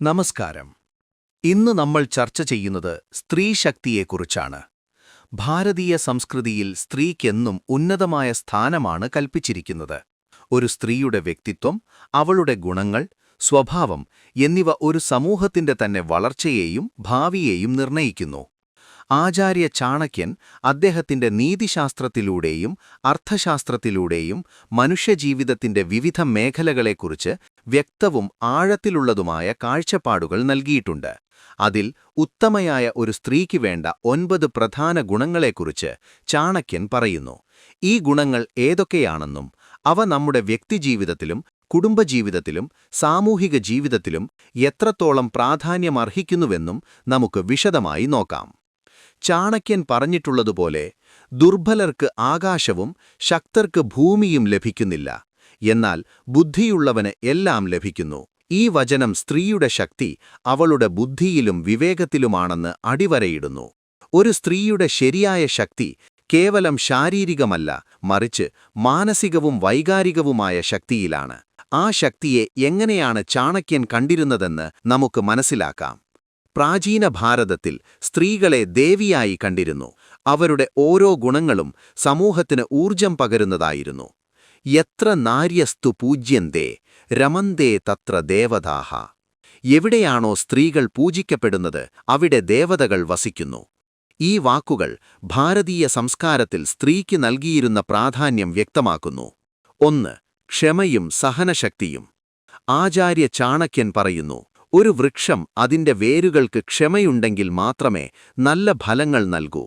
നമസ്കാരം. ഇന്ന് നമ്മൾ ചർച്ച ചെയ്യുന്നത് സ്ത്രീശക്തിയെക്കുറിച്ചാണ്. ഭാരതീയ സംസ്കൃതിയിൽ സ്ത്രീക്കെന്നും ഉന്നതമായ സ്ഥാനമാണ് കൽപ്പിച്ചിരിക്കുന്നത്. ഒരു സ്ത്രീയുടെ വ്യക്തിത്വം, അവളുടെ ഗുണങ്ങൾ, സ്വഭാവം എന്നിവ ഒരു സമൂഹത്തിന്റെ തന്നെ വളർച്ചയെയും ഭാവിയെയും നിർണയിക്കുന്നു. ആചാര്യ ചാണക്യൻ അദ്ദേഹത്തിന്റെ നീതിശാസ്ത്രത്തിലൂടെയും അർത്ഥശാസ്ത്രത്തിലൂടെയും മനുഷ്യജീവിതത്തിന്റെ വിവിധ മേഖലകളെക്കുറിച്ച് വ്യക്തവും ആഴത്തിലുള്ളതുമായ കാഴ്ചപ്പാടുകൾ നൽകിയിട്ടുണ്ട്. അതിൽ ഉത്തമയായ ഒരു സ്ത്രീക്ക് വേണ്ട 9 പ്രധാന ഗുണങ്ങളെക്കുറിച്ച് ചാണക്യൻ പറയുന്നു. ഈ ഗുണങ്ങൾ ഏതൊക്കെയാണെന്നും അവ നമ്മുടെ വ്യക്തിജീവിതത്തിലും കുടുംബജീവിതത്തിലും സാമൂഹിക ജീവിതത്തിലും എത്രത്തോളം പ്രാധാന്യമർഹിക്കുന്നുവെന്നും നമുക്ക് വിശദമായി നോക്കാം. ചാണക്യൻ പറഞ്ഞിട്ടുള്ളതുപോലെ, ദുർബലർക്ക് ആകാശവും ശക്തർക്ക് ഭൂമിയും ലഭിക്കുന്നില്ല, എന്നാൽ ബുദ്ധിയുള്ളവന് എല്ലാം ലഭിക്കുന്നു. ഈ വചനം സ്ത്രീയുടെ ശക്തി അവളുടെ ബുദ്ധിയിലും വിവേകത്തിലുമാണെന്ന് അടിവരയിടുന്നു. ഒരു സ്ത്രീയുടെ ശരിയായ ശക്തി കേവലം ശാരീരികമല്ല, മറിച്ച് മാനസികവും വൈകാരികവുമായ ശക്തിയിലാണ്. ആ ശക്തിയെ എങ്ങനെയാണ് ചാണക്യൻ കണ്ടിരുന്നതെന്ന് നമുക്ക് മനസ്സിലാക്കാം. പ്രാചീന ഭാരതത്തിൽ സ്ത്രീകളെ ദേവിയായി കണ്ടിരുന്നു. അവരുടെ ഓരോ ഗുണങ്ങളും സമൂഹത്തിന് ഊർജം പകരുന്നതായിരുന്നു. യത്ര നാര്യസ്തു പൂജ്യന്തേ രമന്തേ തത്ര ദേവതാഹ. എവിടെയാണോ സ്ത്രീകൾ പൂജിക്കപ്പെടുന്നത്, അവിടെ ദേവതകൾ വസിക്കുന്നു. ഈ വാക്കുകൾ ഭാരതീയ സംസ്കാരത്തിൽ സ്ത്രീക്ക് നൽകിയിരുന്ന പ്രാധാന്യം വ്യക്തമാക്കുന്നു. 1. ക്ഷമയും സഹനശക്തിയും. ആചാര്യ ചാണക്യൻ പറയുന്നു, ഒരു വൃക്ഷം അതിന്റെ വേരുകൾക്ക് ക്ഷമയുണ്ടെങ്കിൽ മാത്രമേ നല്ല ഫലങ്ങൾ നൽകൂ.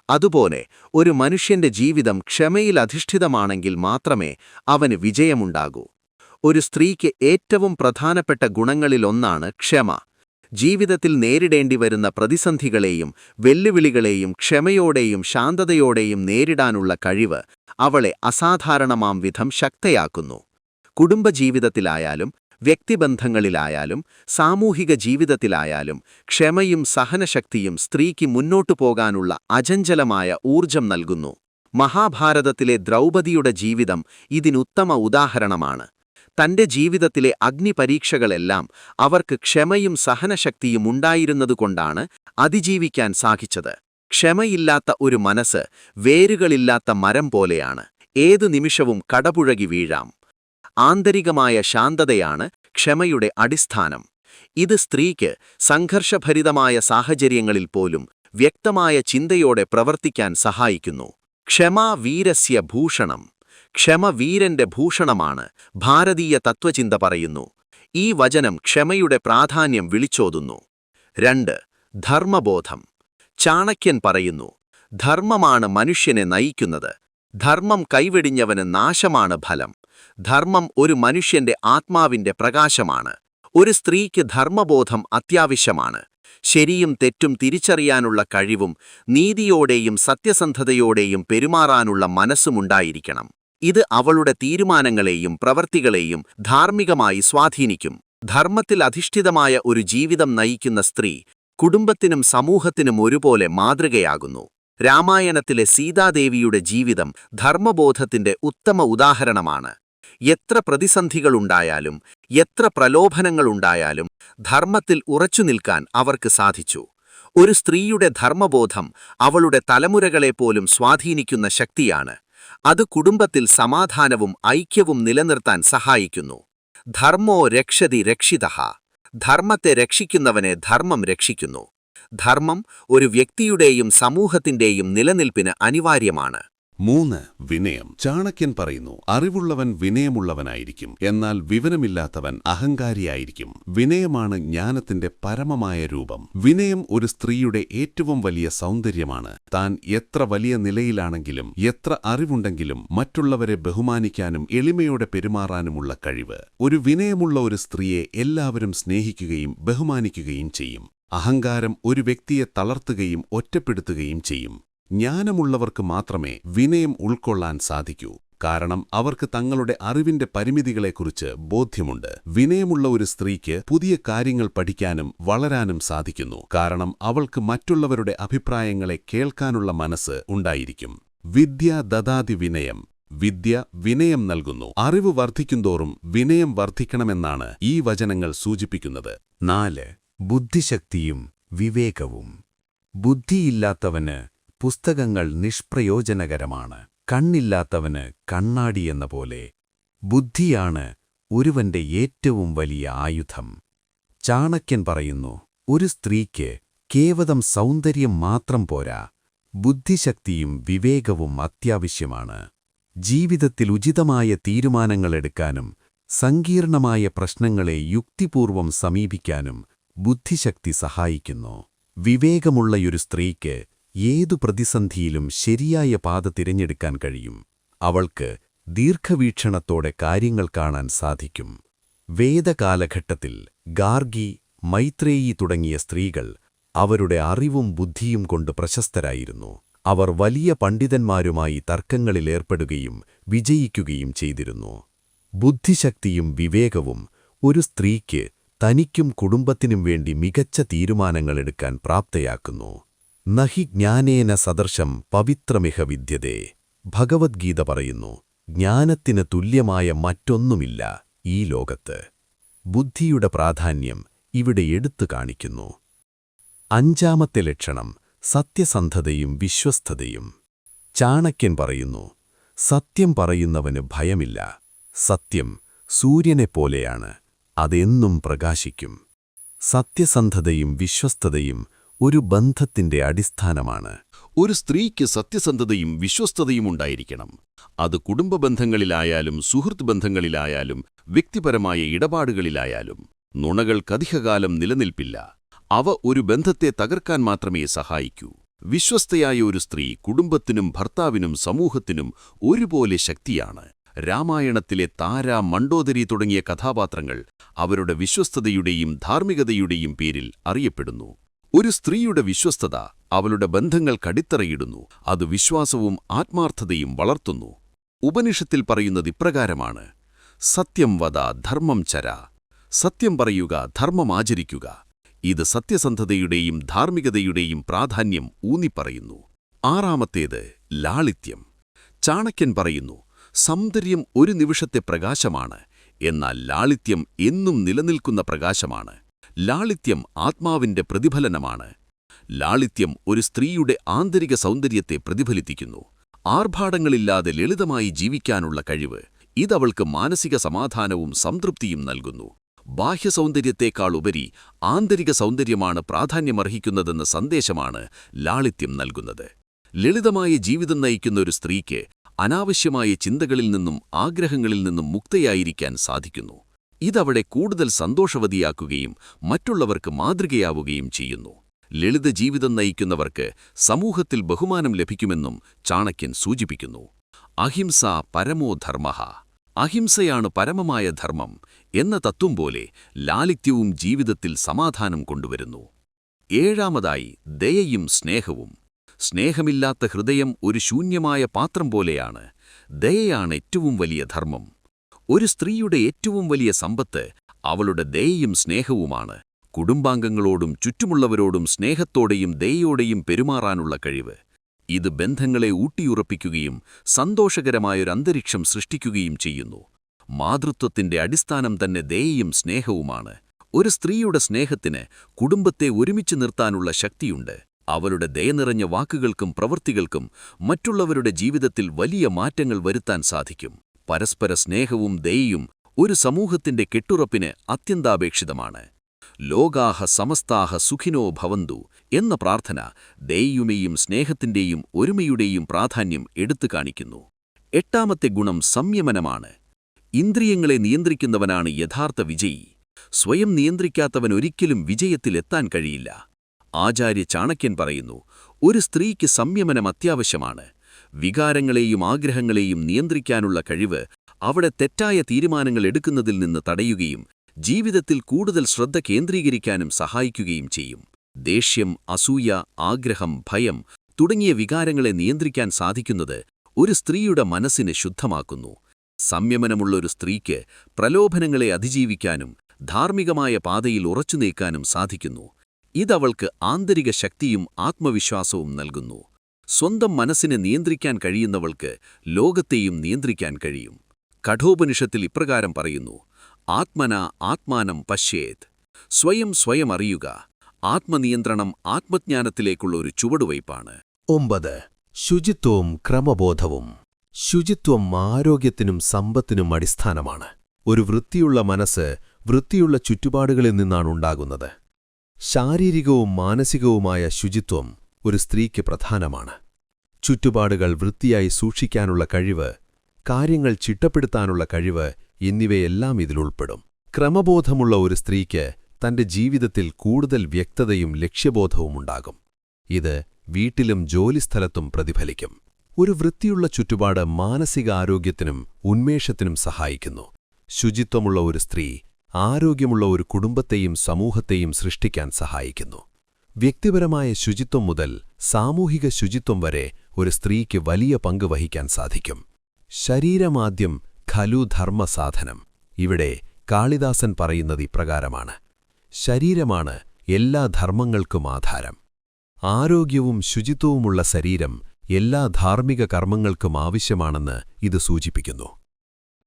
അതുപോലെ ഒരു മനുഷ്യന്റെ ജീവിതം ക്ഷമയിൽ അധിഷ്ഠിതമാണെങ്കിൽ മാത്രമേ അവന് വിജയമുണ്ടാകൂ. ഒരു സ്ത്രീക്ക് ഏറ്റവും പ്രധാനപ്പെട്ട ഗുണങ്ങളിലൊന്നാണ് ക്ഷമ. ജീവിതത്തിൽ നേരിടേണ്ടിവരുന്ന പ്രതിസന്ധികളെയും വെല്ലുവിളികളെയും ക്ഷമയോടെയും ശാന്തതയോടെയും നേരിടാനുള്ള കഴിവ് അവളെ അസാധാരണമാം വിധം ശക്തയാക്കുന്നു. കുടുംബജീവിതത്തിലായാലും വ്യക്തിബന്ധങ്ങളിലായാലും സാമൂഹിക ജീവിതത്തിലായാലും ക്ഷമയും സഹനശക്തിയും സ്ത്രീക്ക് മുന്നോട്ടു പോകാനുള്ള അചഞ്ചലമായ ഊർജം നൽകുന്നു. മഹാഭാരതത്തിലെ ദ്രൗപദിയുടെ ജീവിതം ഇതിനുത്തമ ഉദാഹരണമാണ്. തന്റെ ജീവിതത്തിലെ അഗ്നിപരീക്ഷകളെല്ലാം അവർക്ക് ക്ഷമയും സഹനശക്തിയും ഉണ്ടായിരുന്നതുകൊണ്ടാണ് അതിജീവിക്കാൻ സാധിച്ചത്. ക്ഷമയില്ലാത്ത ഒരു മനസ്സ് വേരുകളില്ലാത്ത മരം പോലെയാണ്. ഏതു നിമിഷവും കടപുഴകി വീഴാം. ആന്തരികമായ ശാന്തതയാണ് ക്ഷമയുടെ അടിസ്ഥാനം. ഇത് സ്ത്രീക്ക് സംഘർഷഭരിതമായ സാഹചര്യങ്ങളിൽ പോലും വ്യക്തമായ ചിന്തയോടെ പ്രവർത്തിക്കാൻ സഹായിക്കുന്നു. ക്ഷമാ വീരസ്യ ഭൂഷണം. ക്ഷമ വീരന്റെ ഭൂഷണമാണ്, ഭാരതീയ തത്വചിന്ത പറയുന്നു. ഈ വചനം ക്ഷമയുടെ പ്രാധാന്യം വിളിച്ചോതുന്നു. 2. ധർമ്മബോധം. ചാണക്യൻ പറയുന്നു, ധർമ്മമാണ് മനുഷ്യനെ നയിക്കുന്നത്. ധർമ്മം കൈവെടിഞ്ഞവന് നാശമാണ് ഫലം. ധർമ്മം ഒരു മനുഷ്യന്റെ ആത്മാവിന്റെ പ്രകാശമാണ്. ഒരു സ്ത്രീക്ക് ധർമ്മബോധം അത്യാവശ്യമാണ്. ശരിയും തെറ്റും തിരിച്ചറിയാനുള്ള കഴിവും നീതിയോടെയും സത്യസന്ധതയോടെയും പെരുമാറാനുള്ള മനസ്സുമുണ്ടായിരിക്കണം. ഇത് അവളുടെ തീരുമാനങ്ങളെയും പ്രവൃത്തികളെയും ധാർമ്മികമായി സ്വാധീനിക്കും. ധർമ്മത്തിൽ അധിഷ്ഠിതമായ ഒരു ജീവിതം നയിക്കുന്ന സ്ത്രീ കുടുംബത്തിനും സമൂഹത്തിനും ഒരുപോലെ മാതൃകയാകുന്നു. രാമായണത്തിലെ സീതാദേവിയുടെ ജീവിതം ധർമ്മബോധത്തിന്റെ ഉത്തമ ഉദാഹരണമാണ്. എത്ര പ്രതിസന്ധികളുണ്ടായാലും എത്ര പ്രലോഭനങ്ങളുണ്ടായാലും ധർമ്മത്തിൽ ഉറച്ചുനിൽക്കാൻ അവർക്ക് സാധിച്ചു. ഒരു സ്ത്രീയുടെ ധർമ്മബോധം അവളുടെ തലമുറകളെപ്പോലും സ്വാധീനിക്കുന്ന ശക്തിയാണ്. അത് കുടുംബത്തിൽ സമാധാനവും ഐക്യവും നിലനിർത്താൻ സഹായിക്കുന്നു. ധർമ്മോ രക്ഷതി രക്ഷിതഃ. ധർമ്മത്തെ രക്ഷിക്കുന്നവനെ ധർമ്മം രക്ഷിക്കുന്നു. ധർമ്മം ഒരു വ്യക്തിയുടെയും സമൂഹത്തിന്റെയും നിലനിൽപ്പിന് അനിവാര്യമാണ്. 3. വിനയം. ചാണക്യൻ പറയുന്നു, അറിവുള്ളവൻ വിനയമുള്ളവനായിരിക്കും, എന്നാൽ വിവരമില്ലാത്തവൻ അഹങ്കാരിയായിരിക്കും. വിനയമാണ് ജ്ഞാനത്തിന്റെ പരമമായ രൂപം. വിനയം ഒരു സ്ത്രീയുടെ ഏറ്റവും വലിയ സൗന്ദര്യമാണ്. താൻ എത്ര വലിയ നിലയിലാണെങ്കിലും എത്ര അറിവുണ്ടെങ്കിലും മറ്റുള്ളവരെ ബഹുമാനിക്കാനും എളിമയോടെ പെരുമാറാനുമുള്ള കഴിവ്. ഒരു വിനയമുള്ള ഒരു സ്ത്രീയെ എല്ലാവരും സ്നേഹിക്കുകയും ബഹുമാനിക്കുകയും ചെയ്യും. അഹങ്കാരം ഒരു വ്യക്തിയെ തളർത്തുകയും ഒറ്റപ്പെടുത്തുകയും ചെയ്യും. ജ്ഞാനമുള്ളവർക്ക് മാത്രമേ വിനയം ഉൾക്കൊള്ളാൻ സാധിക്കൂ. കാരണം അവർക്ക് തങ്ങളുടെ അറിവിന്റെ പരിമിതികളെക്കുറിച്ച് ബോധ്യമുണ്ട്. വിനയമുള്ള ഒരു സ്ത്രീക്ക് പുതിയ കാര്യങ്ങൾ പഠിക്കാനും വളരാനും സാധിക്കുന്നു. കാരണം അവൾക്ക് മറ്റുള്ളവരുടെ അഭിപ്രായങ്ങളെ കേൾക്കാനുള്ള മനസ്സ് ഉണ്ടായിരിക്കും. വിദ്യ ദദാതി വിനയം. വിദ്യ വിനയം നൽകുന്നു. അറിവ് വർദ്ധിക്കുന്തോറും വിനയം വർദ്ധിക്കണമെന്നാണ് ഈ വചനങ്ങൾ സൂചിപ്പിക്കുന്നത്. 4. ബുദ്ധിശക്തിയും വിവേകവും. ബുദ്ധിയില്ലാത്തവന് പുസ്തകങ്ങൾ നിഷ്പ്രയോജനകരമാണ്. കണ്ണില്ലാത്തവന് കണ്ണാടിയെന്ന പോലെ ബുദ്ധിയാണ് ഒരുവന്റെ ഏറ്റവും വലിയ ആയുധം. ചാണക്യൻ പറയുന്നു, ഒരു സ്ത്രീക്ക് കേവലം സൗന്ദര്യം മാത്രം പോരാ, ബുദ്ധിശക്തിയും വിവേകവും അത്യാവശ്യമാണ്. ജീവിതത്തിൽ ഉചിതമായ തീരുമാനങ്ങളെടുക്കാനും സങ്കീർണമായ പ്രശ്നങ്ങളെ യുക്തിപൂർവം സമീപിക്കാനും ബുദ്ധിശക്തി സഹായിക്കുന്നു. വിവേകമുള്ളയൊരു സ്ത്രീക്ക് ഏതു പ്രതിസന്ധിയിലും ശരിയായ പാത തിരഞ്ഞെടുക്കാൻ കഴിയും. അവൾക്ക് ദീർഘവീക്ഷണത്തോടെ കാര്യങ്ങൾ കാണാൻ സാധിക്കും. വേദകാലഘട്ടത്തിൽ ഗാർഗി, മൈത്രേയി തുടങ്ങിയ സ്ത്രീകൾ അവരുടെ അറിവും ബുദ്ധിയും കൊണ്ട് പ്രശസ്തരായിരുന്നു. അവർ വലിയ പണ്ഡിതന്മാരുമായി തർക്കങ്ങളിലേർപ്പെടുകയും വിജയിക്കുകയും ചെയ്തിരുന്നു. ബുദ്ധിശക്തിയും വിവേകവും ഒരു സ്ത്രീക്ക് തനിക്കും കുടുംബത്തിനും വേണ്ടി മികച്ച തീരുമാനങ്ങളെടുക്കാൻ പ്രാപ്തയാക്കുന്നു. നഹി ജ്ഞാനേന സദൃശം പവിത്രമിഹ വിദ്യതേ. ഭഗവദ്ഗീത പറയുന്നു, ജ്ഞാനത്തിന് തുല്യമായ മറ്റൊന്നുമില്ല ഈ ലോകത്ത്. ബുദ്ധിയുടെ പ്രാധാന്യം ഇവിടെ എടുത്തു കാണിക്കുന്നു. 5. ലക്ഷണം സത്യസന്ധതയും വിശ്വസ്തതയും. ചാണക്യൻ പറയുന്നു, സത്യം പറയുന്നവന് ഭയമില്ല. സത്യം സൂര്യനെപ്പോലെയാണ്, അതെന്നും പ്രകാശിക്കും. സത്യസന്ധതയും വിശ്വസ്തതയും ഒരു ബന്ധത്തിന്റെ അടിസ്ഥാനമാണ്. ഒരു സ്ത്രീക്ക് സത്യസന്ധതയും വിശ്വസ്തതയും ഉണ്ടായിരിക്കണം. അത് കുടുംബ ബന്ധങ്ങളിലായാലും സുഹൃത്ത് ബന്ധങ്ങളിലായാലും വ്യക്തിപരമായ ഇടപാടുകളിലായാലും. നുണകൾക്കധികകാലം നിലനിൽപ്പില്ല. അവ ഒരു ബന്ധത്തെ തകർക്കാൻ മാത്രമേ സഹായിക്കൂ. വിശ്വസ്തയായ ഒരു സ്ത്രീ കുടുംബത്തിനും ഭർത്താവിനും സമൂഹത്തിനും ഒരുപോലെ ശക്തിയാണ്. രാമായണത്തിലെ താര, മണ്ഡോദരി തുടങ്ങിയ കഥാപാത്രങ്ങൾ അവരുടെ വിശ്വസ്തതയുടെയും ധാർമ്മികതയുടെയും പേരിൽ അറിയപ്പെടുന്നു. ഒരു സ്ത്രീയുടെ വിശ്വസ്തത അവളുടെ ബന്ധങ്ങൾക്കടിത്തറയിടുന്നു. അത് വിശ്വാസവും ആത്മാർത്ഥതയും വളർത്തുന്നു. ഉപനിഷത്തിൽ പറയുന്നത് ഇപ്രകാരമാണ്: സത്യം വദ ധർമ്മം ചര. സത്യം പറയുക, ധർമ്മമാചരിക്കുക. ഇത് സത്യസന്ധതയുടെയും ധാർമ്മികതയുടെയും പ്രാധാന്യം ഊന്നിപ്പറയുന്നു. 6. ലാളിത്യം. ചാണക്യൻ പറയുന്നു, സൗന്ദര്യം ഒരു നിമിഷത്തെ പ്രകാശമാണ്, എന്നാൽ ലാളിത്യം എന്നും നിലനിൽക്കുന്ന പ്രകാശമാണ്. ലാളിത്യം ആത്മാവിന്റെ പ്രതിഫലനമാണ്. ലാളിത്യം ഒരു സ്ത്രീയുടെ ആന്തരിക സൗന്ദര്യത്തെ പ്രതിഫലിപ്പിക്കുന്നു. ആർഭാടങ്ങളില്ലാതെ ലളിതമായി ജീവിക്കാനുള്ള കഴിവ് ഇതവൾക്ക് മാനസിക സമാധാനവും സംതൃപ്തിയും നൽകുന്നു. ബാഹ്യസൗന്ദര്യത്തെക്കാളുപരി ആന്തരിക സൗന്ദര്യമാണ് പ്രാധാന്യമർഹിക്കുന്നതെന്ന സന്ദേശമാണ് ലാളിത്യം നൽകുന്നത്. ലളിതമായ ജീവിതം നയിക്കുന്ന ഒരു സ്ത്രീക്ക് അനാവശ്യമായ ചിന്തകളിൽ നിന്നും ആഗ്രഹങ്ങളിൽ നിന്നും മുക്തയായിരിക്കാൻ സാധിക്കുന്നു. ഇതവളെ കൂടുതൽ സന്തോഷവതിയാക്കുകയും മറ്റുള്ളവർക്ക് മാതൃകയാവുകയും ചെയ്യുന്നു. ലളിത ജീവിതം നയിക്കുന്നവർക്ക് സമൂഹത്തിൽ ബഹുമാനം ലഭിക്കുമെന്നും ചാണക്യൻ സൂചിപ്പിക്കുന്നു. അഹിംസ പരമോ ധർമ്മഃ. അഹിംസയാണ് പരമമായ ധർമ്മം എന്ന തത്വം പോലെ ലാളിത്യവും ജീവിതത്തിൽ സമാധാനം കൊണ്ടുവരുന്നു. 7. ദയയും സ്നേഹവും. സ്നേഹമില്ലാത്ത ഹൃദയം ഒരു ശൂന്യമായ പാത്രം പോലെയാണ്. ദയയാണ് ഏറ്റവും വലിയ ധർമ്മം. ഒരു സ്ത്രീയുടെ ഏറ്റവും വലിയ സമ്പത്ത് അവളുടെ ദയയും സ്നേഹവുമാണ്. കുടുംബാംഗങ്ങളോടും ചുറ്റുമുള്ളവരോടും സ്നേഹത്തോടെയും ദയയോടെയും പെരുമാറാനുള്ള കഴിവ്. ഇത് ബന്ധങ്ങളെ ഊട്ടിയുറപ്പിക്കുകയും സന്തോഷകരമായൊരന്തരീക്ഷം സൃഷ്ടിക്കുകയും ചെയ്യുന്നു. മാതൃത്വത്തിന്റെ അടിസ്ഥാനം തന്നെ ദയയും സ്നേഹവുമാണ്. ഒരു സ്ത്രീയുടെ സ്നേഹത്തിന് കുടുംബത്തെ ഒരുമിച്ച് നിർത്താനുള്ള ശക്തിയുണ്ട്. അവളുടെ ദയ നിറഞ്ഞ വാക്കുകൾക്കും പ്രവൃത്തികൾക്കും മറ്റുള്ളവരുടെ ജീവിതത്തിൽ വലിയ മാറ്റങ്ങൾ വരുത്താൻ സാധിക്കും. പരസ്പര സ്നേഹവും ദയയും ഒരു സമൂഹത്തിന്റെ കെട്ടുറപ്പിന് അത്യന്താപേക്ഷിതമാണ്. ലോകാഹ സമസ്താഹ സുഖിനോ ഭവന്തു എന്ന പ്രാർത്ഥന ദയയുടെയും സ്നേഹത്തിന്റെയും ഒരുമയുടെയും പ്രാധാന്യം എടുത്തു കാണിക്കുന്നു. 8. ഗുണം സംയമനമാണ്. ഇന്ദ്രിയങ്ങളെ നിയന്ത്രിക്കുന്നവനാണ് യഥാർത്ഥ വിജയി. സ്വയം നിയന്ത്രിക്കാത്തവൻ ഒരിക്കലും വിജയത്തിലെത്താൻ കഴിയില്ല. ആചാര്യ ചാണക്യൻ പറയുന്നു, ഒരു സ്ത്രീക്ക് സംയമനം അത്യാവശ്യമാണ്. വികാരങ്ങളെയും ആഗ്രഹങ്ങളെയും നിയന്ത്രിക്കാനുള്ള കഴിവ് അവിടെ തെറ്റായ തീരുമാനങ്ങൾ എടുക്കുന്നതിൽ നിന്ന് തടയുകയും ജീവിതത്തിൽ കൂടുതൽ ശ്രദ്ധ കേന്ദ്രീകരിക്കാനും സഹായിക്കുകയും ചെയ്യും. ദേഷ്യം, അസൂയ, ആഗ്രഹം, ഭയം തുടങ്ങിയ വികാരങ്ങളെ നിയന്ത്രിക്കാൻ സാധിക്കുന്നത് ഒരു സ്ത്രീയുടെ മനസ്സിനെ ശുദ്ധമാക്കുന്നു. സംയമനമുള്ളൊരു സ്ത്രീക്ക് പ്രലോഭനങ്ങളെ അതിജീവിക്കാനും ധാർമ്മികമായ പാതയിൽ ഉറച്ചുനിൽക്കാനും സാധിക്കുന്നു. ഇതവൾക്ക് ആന്തരിക ശക്തിയും ആത്മവിശ്വാസവും നൽകുന്നു. സ്വന്തം മനസ്സിനെ നിയന്ത്രിക്കാൻ കഴിയുന്നവൾക്ക് ലോകത്തെയും നിയന്ത്രിക്കാൻ കഴിയും. കഠോപനിഷത്തിൽ ഇപ്രകാരം പറയുന്നു: ആത്മന ആത്മാനം പശ്യേത്. സ്വയം അറിയുക. ആത്മനിയന്ത്രണം ആത്മജ്ഞാനത്തിലേക്കുള്ള ഒരു ചുവടുവയ്പ്പാണ്. 9. ശുചിത്വവും ക്രമബോധവും. ശുചിത്വം ആരോഗ്യത്തിനും സമ്പത്തിനും അടിസ്ഥാനമാണ്. ഒരു വൃത്തിയുള്ള മനസ്സ് വൃത്തിയുള്ള ചുറ്റുപാടുകളിൽ നിന്നാണുണ്ടാകുന്നത്. ശാരീരികവും മാനസികവുമായ ശുചിത്വം ഒരു സ്ത്രീക്ക് പ്രധാനമാണ്. ചുറ്റുപാടുകൾ വൃത്തിയായി സൂക്ഷിക്കാനുള്ള കഴിവ്, കാര്യങ്ങൾ ചിട്ടപ്പെടുത്താനുള്ള കഴിവ് എന്നിവയെല്ലാം ഇതിലുൾപ്പെടും. ക്രമബോധമുള്ള ഒരു സ്ത്രീക്ക് തന്റെ ജീവിതത്തിൽ കൂടുതൽ വ്യക്തതയും ലക്ഷ്യബോധവുമുണ്ടാകും. ഇത് വീട്ടിലും ജോലിസ്ഥലത്തും പ്രതിഫലിക്കും. ഒരു വൃത്തിയുള്ള ചുറ്റുപാട് മാനസികാരോഗ്യത്തിനും ഉന്മേഷത്തിനും സഹായിക്കുന്നു. ശുചിത്വമുള്ള ഒരു സ്ത്രീ ആരോഗ്യമുള്ള ഒരു കുടുംബത്തെയും സമൂഹത്തെയും സൃഷ്ടിക്കാൻ സഹായിക്കുന്നു. വ്യക്തിപരമായ ശുചിത്വം മുതൽ സാമൂഹിക ശുചിത്വം വരെ ഒരു സ്ത്രീക്ക് വലിയ പങ്ക് വഹിക്കാൻ സാധിക്കും. ശരീരമാദ്യം ഖലു ധർമ്മസാധനം. ഇവിടെ കാളിദാസൻ പറയുന്നത് ഇപ്രകാരമാണ്: ശരീരമാണ് എല്ലാ ധർമ്മങ്ങൾക്കും ആധാരം. ആരോഗ്യവും ശുചിത്വവുമുള്ള ശരീരം എല്ലാ ധാർമ്മിക കർമ്മങ്ങൾക്കും ആവശ്യമാണെന്ന് ഇത് സൂചിപ്പിക്കുന്നു.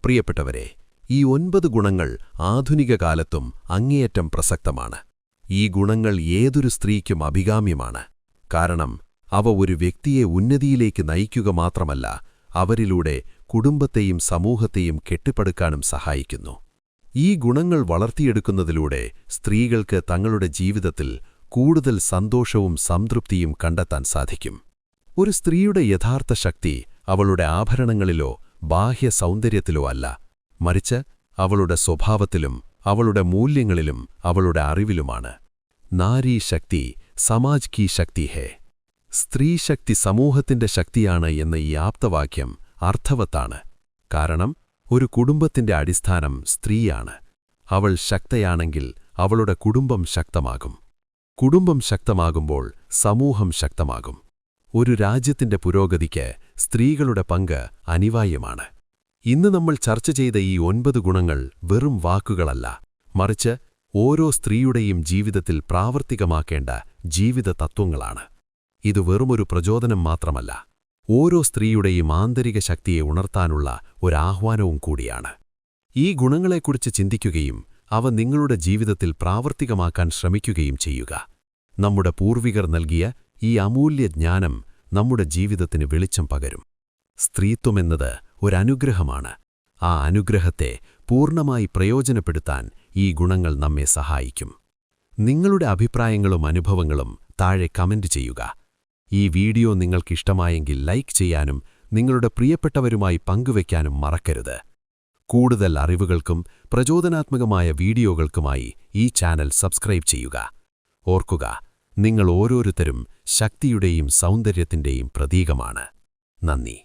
പ്രിയപ്പെട്ടവരെ, ഈ 9 ഗുണങ്ങൾ ആധുനിക കാലത്തും അങ്ങേയറ്റം പ്രസക്തമാണ്. ഈ ഗുണങ്ങൾ ഏതൊരു സ്ത്രീക്കും അഭികാമ്യമാണ്. കാരണം അവ ഒരു വ്യക്തിയെ ഉന്നതിയിലേക്ക് നയിക്കുക മാത്രമല്ല, അവരിലൂടെ കുടുംബത്തെയും സമൂഹത്തെയും കെട്ടിപ്പടുക്കാനും സഹായിക്കുന്നു. ഈ ഗുണങ്ങൾ വളർത്തിയെടുക്കുന്നതിലൂടെ സ്ത്രീകൾക്ക് തങ്ങളുടെ ജീവിതത്തിൽ കൂടുതൽ സന്തോഷവും സംതൃപ്തിയും കണ്ടെത്താൻ സാധിക്കും. ഒരു സ്ത്രീയുടെ യഥാർത്ഥ ശക്തി അവളുടെ ആഭരണങ്ങളിലോ ബാഹ്യ സൗന്ദര്യത്തിലോ അല്ല, മറിച്ച് അവളുടെ സ്വഭാവത്തിലും അവളുടെ മൂല്യങ്ങളിലും അവളുടെ അറിവിലുമാണ്. നാരീ ശക്തി സമാജ് കീ ശക്തി ഹേ. സ്ത്രീശക്തി സമൂഹത്തിന്റെ ശക്തിയാണ് എന്ന ഈ ആപ്തവാക്യം അർത്ഥവത്താണ്. കാരണം ഒരു കുടുംബത്തിന്റെ അടിസ്ഥാനം സ്ത്രീയാണ്. അവൾ ശക്തയാണെങ്കിൽ അവളുടെ കുടുംബം ശക്തമാകും. കുടുംബം ശക്തമാകുമ്പോൾ സമൂഹം ശക്തമാകും. ഒരു രാജ്യത്തിന്റെ പുരോഗതിക്ക് സ്ത്രീകളുടെ പങ്ക് അനിവാര്യമാണ്. ഇന്ന് നമ്മൾ ചർച്ച ചെയ്ത ഈ 9 ഗുണങ്ങൾ വെറും വാക്കുകളല്ല, മറിച്ച് ഓരോ സ്ത്രീയുടെയും ജീവിതത്തിൽ പ്രാവർത്തികമാക്കേണ്ട ജീവിത തത്വങ്ങളാണ്. ഇത് വെറുമൊരു പ്രചോദനം മാത്രമല്ല, ഓരോ സ്ത്രീയുടെയും ആന്തരിക ശക്തിയെ ഉണർത്താനുള്ള ഒരാഹ്വാനവും കൂടിയാണ്. ഈ ഗുണങ്ങളെക്കുറിച്ച് ചിന്തിക്കുകയും അവ നിങ്ങളുടെ ജീവിതത്തിൽ പ്രാവർത്തികമാക്കാൻ ശ്രമിക്കുകയും ചെയ്യുക. നമ്മുടെ പൂർവികർ നൽകിയ ഈ അമൂല്യ ജ്ഞാനം നമ്മുടെ ജീവിതത്തിന് വെളിച്ചം പകരും. സ്ത്രീത്വമെന്നത് ഒരനുഗ്രഹമാണ്. ആ അനുഗ്രഹത്തെ പൂർണ്ണമായി പ്രയോജനപ്പെടുത്താൻ ഈ ഗുണങ്ങൾ നമ്മെ സഹായിക്കും. നിങ്ങളുടെ അഭിപ്രായങ്ങളും അനുഭവങ്ങളും താഴെ കമന്റ് ചെയ്യുക. ഈ വീഡിയോ നിങ്ങൾക്കിഷ്ടമായെങ്കിൽ ലൈക്ക് ചെയ്യാനും നിങ്ങളുടെ പ്രിയപ്പെട്ടവരുമായി പങ്കുവയ്ക്കാനും മറക്കരുത്. കൂടുതൽ അറിവുകൾക്കും പ്രചോദനാത്മകമായ വീഡിയോകൾക്കുമായി ഈ ചാനൽ സബ്സ്ക്രൈബ് ചെയ്യുക. ഓർക്കുക, നിങ്ങൾ ഓരോരുത്തരും ശക്തിയുടെയും സൗന്ദര്യത്തിന്റെയും പ്രതീകമാണ്. നന്ദി.